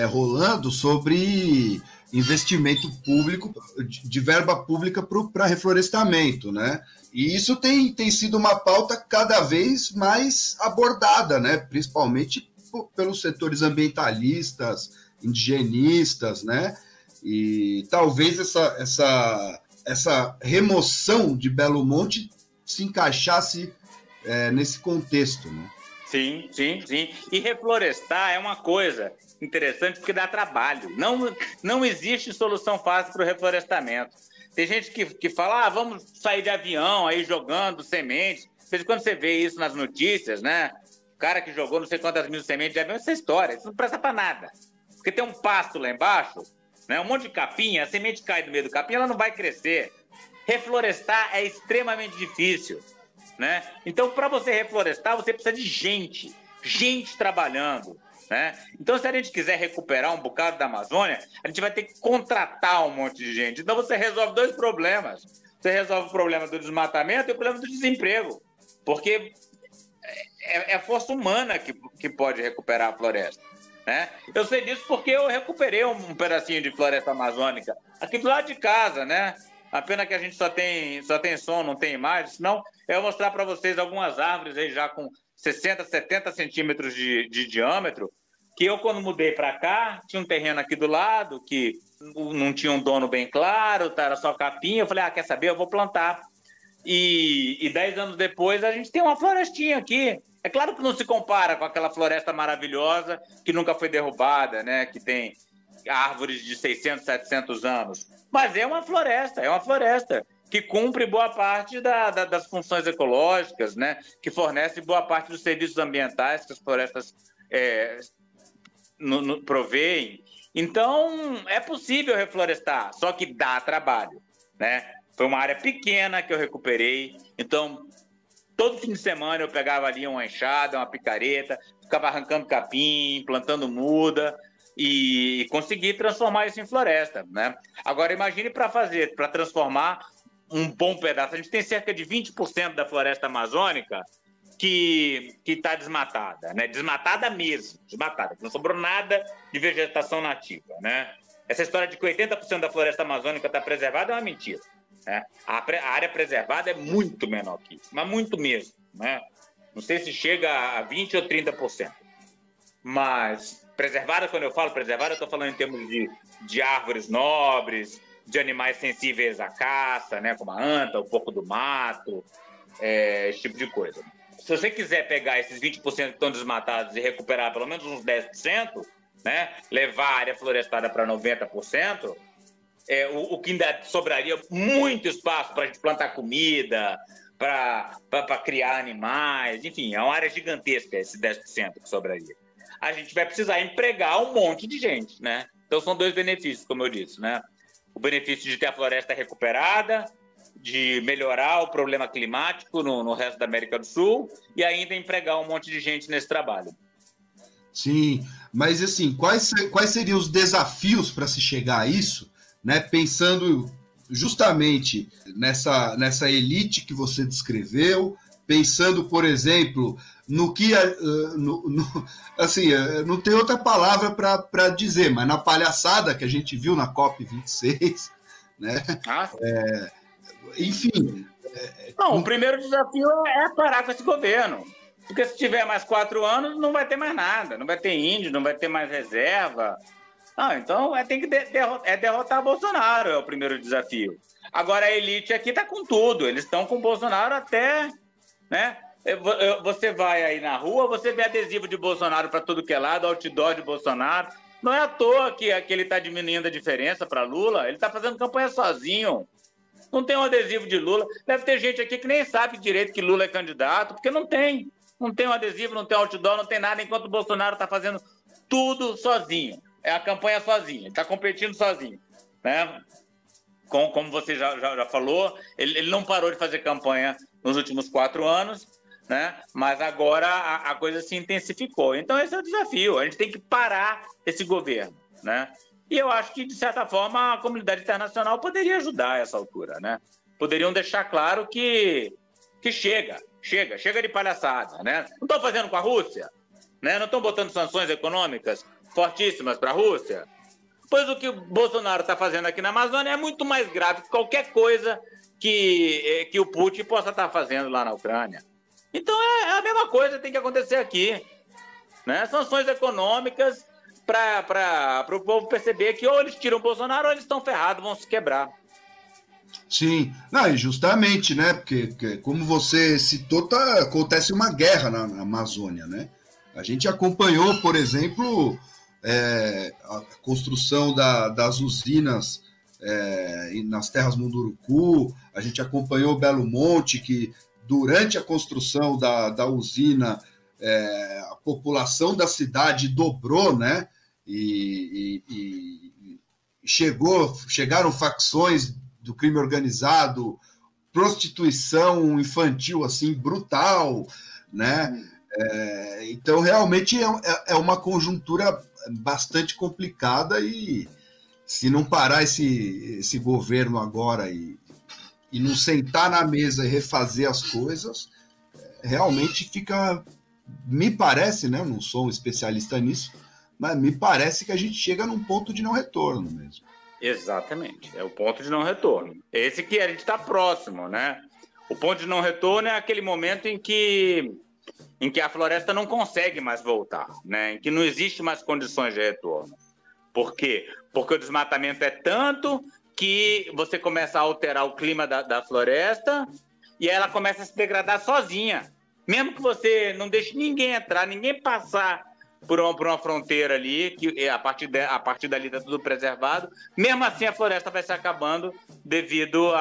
rolando sobre investimento público, de verba pública para reflorestamento, né? E isso tem sido uma pauta cada vez mais abordada, né? Principalmente pelos setores ambientalistas, indigenistas, né? E talvez essa remoção de Belo Monte se encaixasse nesse contexto, né? Sim. E reflorestar é uma coisa interessante porque dá trabalho. Não existe solução fácil para o reflorestamento. Tem gente que fala, vamos sair de avião aí jogando sementes. De vez em quando você vê isso nas notícias, né? O cara que jogou não sei quantas mil sementes de avião, essa história, isso não presta para nada. Porque tem um pasto lá embaixo, né? Um monte de capinha, a semente cai no meio do capim, ela não vai crescer. Reflorestar é extremamente difícil, né? Então, para você reflorestar, você precisa de gente trabalhando, né? Então, se a gente quiser recuperar um bocado da Amazônia, a gente vai ter que contratar um monte de gente. Então, você resolve 2 problemas. Você resolve o problema do desmatamento e o problema do desemprego, porque é a força humana que pode recuperar a floresta, né? Eu sei disso porque eu recuperei um pedacinho de floresta amazônica aqui do lado de casa, né? A pena que a gente só tem som, não tem imagem, senão eu vou mostrar para vocês algumas árvores aí já com 60, 70 centímetros de diâmetro, que eu, quando mudei para cá, tinha um terreno aqui do lado que não tinha um dono bem claro, era só capinha. Eu falei, quer saber? Eu vou plantar. E 10 anos depois a gente tem uma florestinha aqui. É claro que não se compara com aquela floresta maravilhosa que nunca foi derrubada, né? Que tem árvores de 600, 700 anos. Mas é uma floresta que cumpre boa parte das funções ecológicas, né? Que fornece boa parte dos serviços ambientais que as florestas provêem. Então, é possível reflorestar, só que dá trabalho, né? Foi uma área pequena que eu recuperei, então todo fim de semana eu pegava ali uma enxada, uma picareta, ficava arrancando capim, plantando muda e consegui transformar isso em floresta, né? Agora imagine para transformar um bom pedaço. A gente tem cerca de 20% da floresta amazônica que está desmatada, né? Desmatada mesmo, desmatada, não sobrou nada de vegetação nativa, né? Essa história de que 80% da floresta amazônica está preservada é uma mentira, né? A área preservada é muito menor que isso, mas muito mesmo, né? Não sei se chega a 20% ou 30%. Mas preservada, quando eu falo preservada, eu estou falando em termos de árvores nobres, de animais sensíveis à caça, né? Como a anta, o porco do mato, esse tipo de coisa. Se você quiser pegar esses 20% que estão desmatados e recuperar pelo menos uns 10%, né? Levar a área florestada para 90%, o que ainda sobraria muito espaço para a gente plantar comida, para criar animais, enfim, é uma área gigantesca esse 10% que sobraria. A gente vai precisar empregar um monte de gente, né? Então são 2 benefícios, como eu disse, né? O benefício de ter a floresta recuperada, de melhorar o problema climático no resto da América do Sul e ainda empregar um monte de gente nesse trabalho. Sim, mas assim, quais seriam os desafios para se chegar a isso, né? Pensando justamente nessa elite que você descreveu, pensando, por exemplo, no que assim, não tem outra palavra para dizer, mas na palhaçada que a gente viu na COP26, né? Enfim. Não, o primeiro desafio é parar com esse governo. Porque se tiver mais 4 anos, não vai ter mais nada. Não vai ter índio, não vai ter mais reserva. Não, então tem que derrotar Bolsonaro, é o primeiro desafio. Agora a elite aqui está com tudo. Eles estão com o Bolsonaro até, né? Você vai aí na rua, você vê adesivo de Bolsonaro para tudo que é lado, outdoor de Bolsonaro. Não é à toa que ele está diminuindo a diferença para Lula. Ele está fazendo campanha sozinho. Não tem um adesivo de Lula. Deve ter gente aqui que nem sabe direito que Lula é candidato, porque não tem. Não tem um adesivo, não tem outdoor, não tem nada, enquanto o Bolsonaro está fazendo tudo sozinho. É a campanha sozinho, ele está competindo sozinho, né? Como você já falou, ele não parou de fazer campanha nos últimos 4 anos, né? Mas agora a coisa se intensificou. Então esse é o desafio, a gente tem que parar esse governo, né? E eu acho que, de certa forma, a comunidade internacional poderia ajudar a essa altura, né? Poderiam deixar claro que chega de palhaçada, né? Não estão fazendo com a Rússia, né? Não estão botando sanções econômicas fortíssimas para a Rússia? Pois o que o Bolsonaro está fazendo aqui na Amazônia é muito mais grave que qualquer coisa que o Putin possa estar fazendo lá na Ucrânia. Então é a mesma coisa que tem que acontecer aqui, né? Sanções econômicas para o povo perceber que ou eles tiram o Bolsonaro ou eles estão ferrados, vão se quebrar. Sim, não, e justamente, né? Porque como você citou, acontece uma guerra na Amazônia, né? A gente acompanhou, por exemplo, a construção das usinas nas terras Munduruku, a gente acompanhou Belo Monte, que durante a construção da usina a população da cidade dobrou, né? E chegaram facções do crime organizado, prostituição infantil assim brutal, né? Então realmente é uma conjuntura bastante complicada e se não parar esse governo agora e não sentar na mesa e refazer as coisas, realmente fica, me parece, né? Eu não sou um especialista nisso, mas me parece que a gente chega num ponto de não retorno mesmo. Exatamente, é o ponto de não retorno. Esse que a gente está próximo, né? O ponto de não retorno é aquele momento em que a floresta não consegue mais voltar, né? Em que não existe mais condições de retorno. Por quê? Porque o desmatamento é tanto que você começa a alterar o clima da floresta e ela começa a se degradar sozinha. Mesmo que você não deixe ninguém entrar, ninguém passar por uma fronteira ali, que a partir dali está tudo preservado, mesmo assim a floresta vai se acabando devido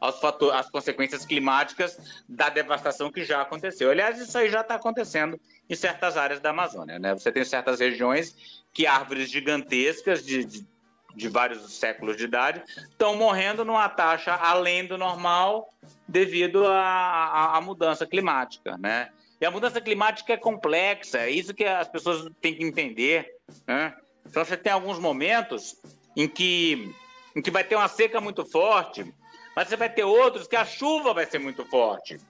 às consequências climáticas da devastação que já aconteceu. Aliás, isso aí já está acontecendo em certas áreas da Amazônia, né? Você tem certas regiões que árvores gigantescas de vários séculos de idade estão morrendo numa taxa além do normal devido à mudança climática, né? E a mudança climática é complexa, é isso que as pessoas têm que entender, né? Então você tem alguns momentos em que vai ter uma seca muito forte, mas você vai ter outros que a chuva vai ser muito forte.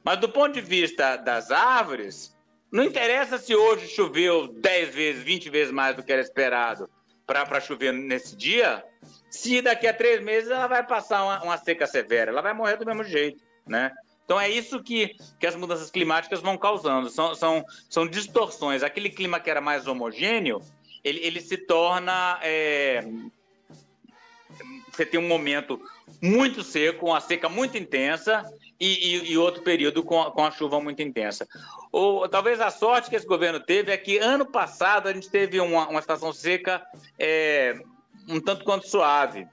Mas do ponto de vista das árvores, não interessa se hoje choveu 10 vezes, 20 vezes mais do que era esperado para chover nesse dia, se daqui a 3 meses ela vai passar uma seca severa, ela vai morrer do mesmo jeito, né? Então é isso que as mudanças climáticas vão causando, são distorções. Aquele clima que era mais homogêneo, ele se torna... Você tem um momento muito seco, uma seca muito intensa e outro período com a chuva muito intensa. Talvez a sorte que esse governo teve é que ano passado a gente teve uma estação seca um tanto quanto suave,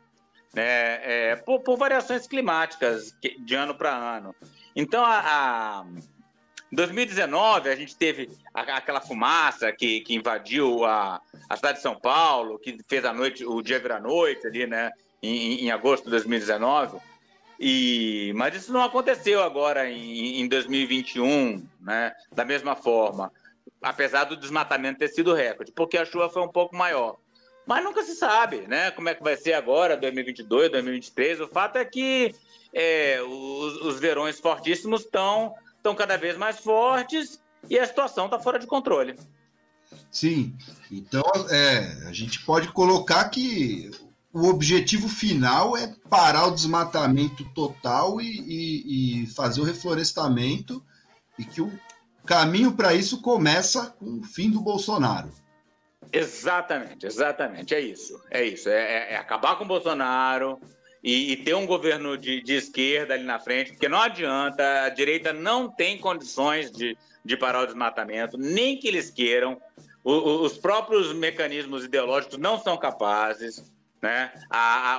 né? Por variações climáticas de ano para ano. Então, em 2019, a gente teve aquela fumaça que invadiu a cidade de São Paulo, que fez o dia virar noite ali, né? Em agosto de 2019. Mas isso não aconteceu agora em 2021, né? Da mesma forma, apesar do desmatamento ter sido recorde, porque a chuva foi um pouco maior. Mas nunca se sabe, né? Como é que vai ser agora, 2022, 2023. O fato é que os verões fortíssimos estão estão cada vez mais fortes e a situação está fora de controle. Sim, então a gente pode colocar que o objetivo final é parar o desmatamento total e fazer o reflorestamento, e que o caminho para isso começa com o fim do Bolsonaro. Exatamente, é isso. É acabar com o Bolsonaro e ter um governo de esquerda ali na frente, porque não adianta, a direita não tem condições de parar o desmatamento, nem que eles queiram. Os próprios mecanismos ideológicos não são capazes, né?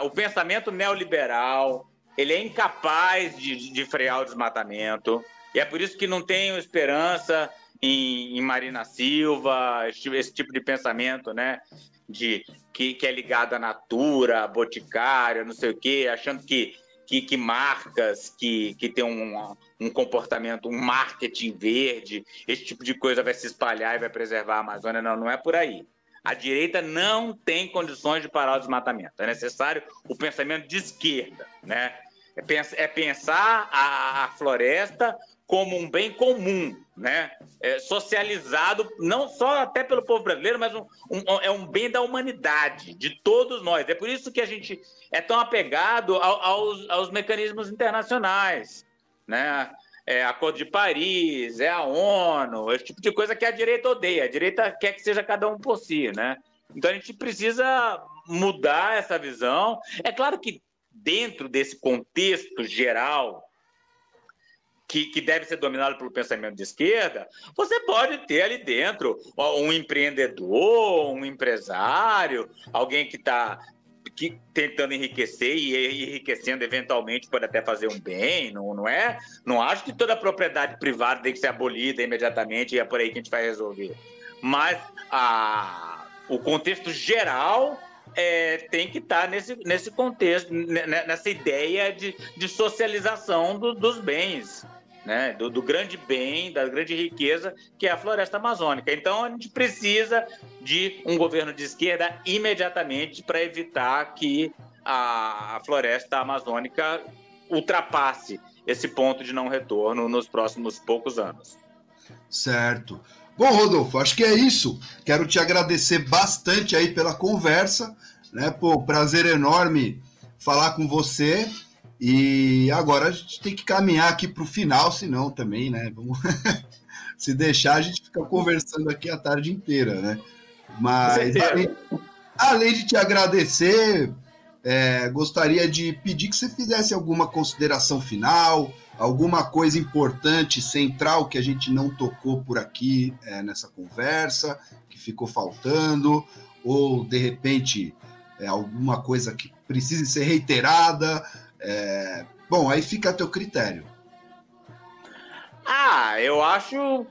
O pensamento neoliberal, ele é incapaz de frear o desmatamento, e é por isso que não tenho esperança em Marina Silva, esse tipo de pensamento, né? Que é ligado à natura, à boticária, não sei o quê, achando que marcas que têm um comportamento, um marketing verde, esse tipo de coisa vai se espalhar e vai preservar a Amazônia. Não é por aí. A direita não tem condições de parar o desmatamento. É necessário o pensamento de esquerda, né? É pensar a floresta como um bem comum, né? Socializado, não só até pelo povo brasileiro, mas é um bem da humanidade, de todos nós. É por isso que a gente é tão apegado aos mecanismos internacionais, né? Acordo de Paris, a ONU, esse tipo de coisa que a direita odeia. A direita quer que seja cada um por si, né? Então a gente precisa mudar essa visão. É claro que dentro desse contexto geral que deve ser dominado pelo pensamento de esquerda, você pode ter ali dentro um empreendedor, um empresário, alguém que está tentando enriquecer e enriquecendo eventualmente pode até fazer um bem, não é? Não acho que toda propriedade privada tem que ser abolida imediatamente e é por aí que a gente vai resolver. Mas o contexto geral tem que estar nesse contexto, nessa ideia de socialização dos bens, né? Do grande bem, da grande riqueza, que é a floresta amazônica. Então, a gente precisa de um governo de esquerda imediatamente para evitar que a floresta amazônica ultrapasse esse ponto de não retorno nos próximos poucos anos. Certo. Bom, Rodolfo, acho que é isso. Quero te agradecer bastante aí pela conversa, né? Pô, prazer enorme falar com você. E agora a gente tem que caminhar aqui para o final, senão também, né? Vamos... Se deixar, a gente fica conversando aqui a tarde inteira, né? Mas além de te agradecer, gostaria de pedir que você fizesse alguma consideração final, alguma coisa importante, central, que a gente não tocou por aqui nessa conversa, que ficou faltando, ou, de repente, alguma coisa que precise ser reiterada. Bom, aí fica a teu critério. Eu acho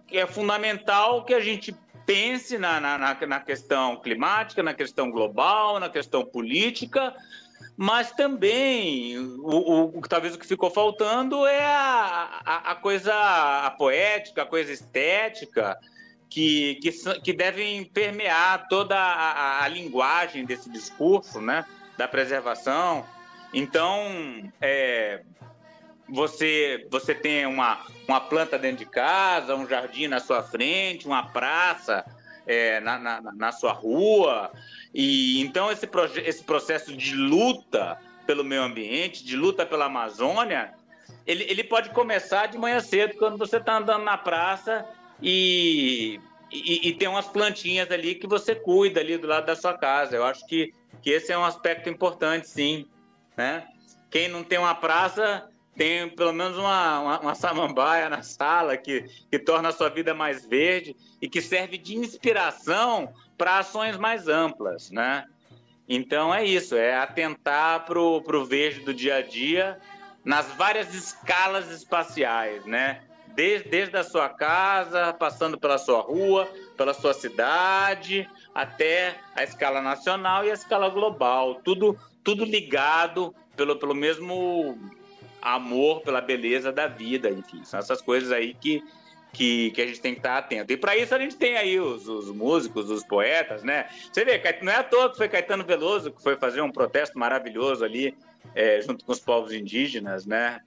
que é fundamental que a gente pense na questão climática, na questão global, na questão política, mas também talvez o que ficou faltando é a coisa poética, a coisa estética, que devem permear toda a linguagem desse discurso, né, da preservação. Então, você tem uma planta dentro de casa, um jardim na sua frente, uma praça na sua rua. E então esse processo de luta pelo meio ambiente, de luta pela Amazônia, ele pode começar de manhã cedo, quando você está andando na praça e tem umas plantinhas ali que você cuida ali do lado da sua casa. Eu acho que esse é um aspecto importante, sim, né? Quem não tem uma praça tem pelo menos uma samambaia na sala que torna a sua vida mais verde e que serve de inspiração para ações mais amplas, né? Então é isso, é atentar para o verde do dia a dia nas várias escalas espaciais, né? Desde a sua casa, passando pela sua rua, pela sua cidade, até a escala nacional e a escala global. Tudo ligado pelo mesmo amor, pela beleza da vida, enfim. São essas coisas aí que a gente tem que estar atento. E para isso a gente tem aí os músicos, os poetas, né? Você vê, não é à toa que foi Caetano Veloso que foi fazer um protesto maravilhoso ali, junto com os povos indígenas, né?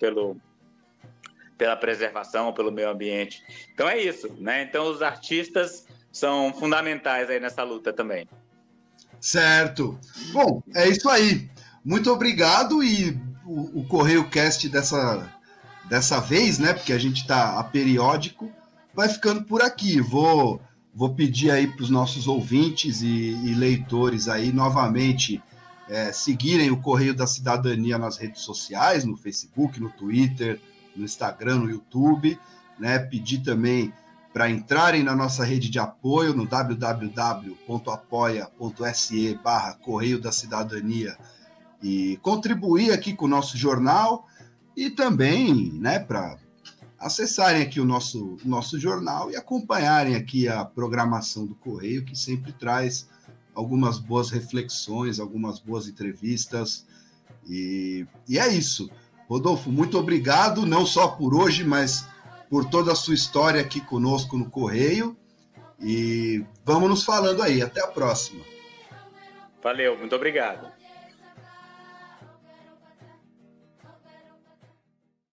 pela preservação, pelo meio ambiente. Então é isso, né? Então os artistas são fundamentais aí nessa luta também. Certo. Bom, é isso aí. Muito obrigado, e o Correio Cast dessa vez, né? Porque a gente está a periódico, vai ficando por aqui. Vou pedir aí para os nossos ouvintes e leitores aí novamente seguirem o Correio da Cidadania nas redes sociais, no Facebook, no Twitter, no Instagram, no YouTube, né? Pedir também para entrarem na nossa rede de apoio no www.apoia.se/Correio da Cidadania e contribuir aqui com o nosso jornal, e também, né, para acessarem aqui o nosso jornal e acompanharem aqui a programação do Correio, que sempre traz algumas boas reflexões, algumas boas entrevistas, e é isso. Rodolfo, muito obrigado, não só por hoje, mas por toda a sua história aqui conosco no Correio, e vamos nos falando aí. Até a próxima. Valeu, muito obrigado.